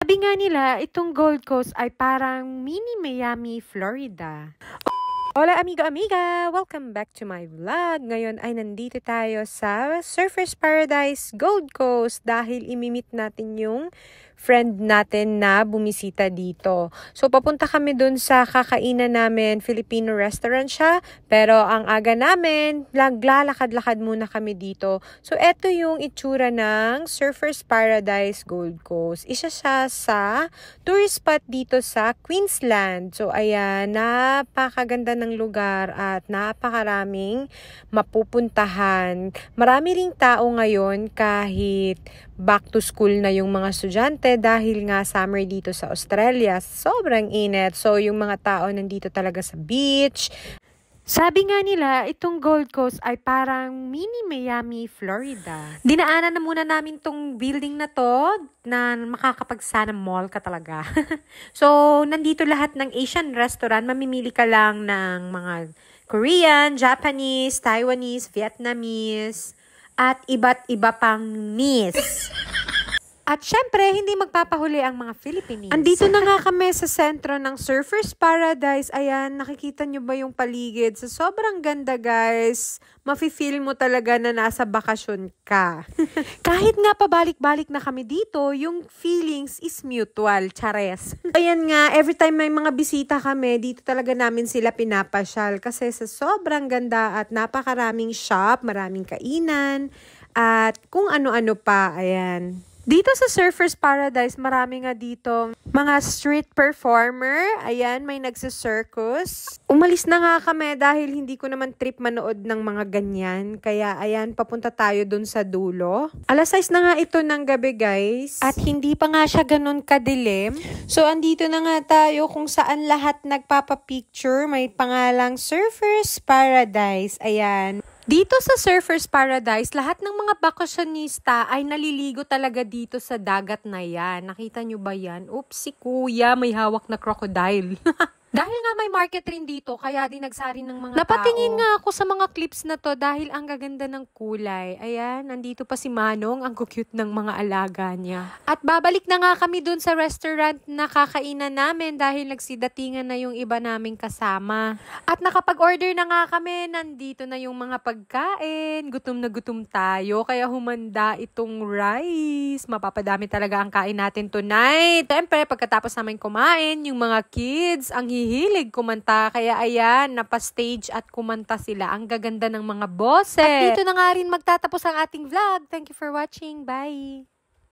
Sabi nga nila, itong Gold Coast ay parang mini Miami, Florida. Hola amiga! Welcome back to my vlog. Ngayon ay nandito tayo sa Surfers Paradise Gold Coast dahil imimit natin yung friend natin na bumisita dito. So papunta kami dun sa kakainan namin, Filipino restaurant siya, pero ang aga namin, naglalakad-lakad muna kami dito. So eto yung itsura ng Surfers Paradise Gold Coast. Isa siya sa tourist spot dito sa Queensland. So ayan, napakaganda ng lugar at napakaraming mapupuntahan. Marami ring tao ngayon kahit back to school na yung mga estudyante dahil nga summer dito sa Australia. Sobrang init. So yung mga tao nandito talaga sa beach. Sabi nga nila, itong Gold Coast ay parang mini Miami, Florida. Dinaanan na muna namin tong building na to na makakapagsana mall ka talaga. So, nandito lahat ng Asian restaurant. Mamimili ka lang ng mga Korean, Japanese, Taiwanese, Vietnamese, at iba't iba pang nis. At syempre, hindi magpapahuli ang mga Philippines. Andito na nga kami sa sentro ng Surfers Paradise. Ayan, nakikita nyo ba yung paligid? Sa sobrang ganda, guys. Mafe-feel mo talaga na nasa bakasyon ka. Kahit nga pabalik-balik na kami dito, yung feelings is mutual. Chares. Ayan nga, every time may mga bisita kami, dito talaga namin sila pinapasyal. Kasi sa sobrang ganda at napakaraming shop, maraming kainan, at kung ano-ano pa. Ayan. Dito sa Surfers Paradise, marami nga dito mga street performer. Ayan, may nagsa-circus. Umalis na nga kami dahil hindi ko naman trip manood ng mga ganyan. Kaya ayan, papunta tayo dun sa dulo. Alas 6 na nga ito ng gabi, guys. At hindi pa nga siya ganun kadilim. So, andito na nga tayo kung saan lahat nagpapapicture. May pangalang Surfers Paradise. Ayan. Dito sa Surfers Paradise, lahat ng mga bakasyonista ay naliligo talaga dito sa dagat na yan. Nakita nyo ba yan? Oops, si kuya may hawak na crocodile. Dahil nga may market rin dito, kaya din nagsari ng mga Napatingin nga ako sa mga clips na to dahil ang gaganda ng kulay. Ayan, nandito pa si Manong, ang cute ng mga alaga niya. At babalik na nga kami dun sa restaurant na kakainan namin dahil nagsidatingan na yung iba naming kasama. At nakapag-order na nga kami, nandito na yung mga pagkain. Gutom na gutom tayo, kaya humanda itong rice. Mapapadami talaga ang kain natin tonight. Siyempre, pagkatapos namin kumain, yung mga kids, ang hihilig kumanta. Kaya ayan, napa-stage at kumanta sila. Ang gaganda ng mga boses. At dito na nga rin magtatapos ang ating vlog. Thank you for watching. Bye!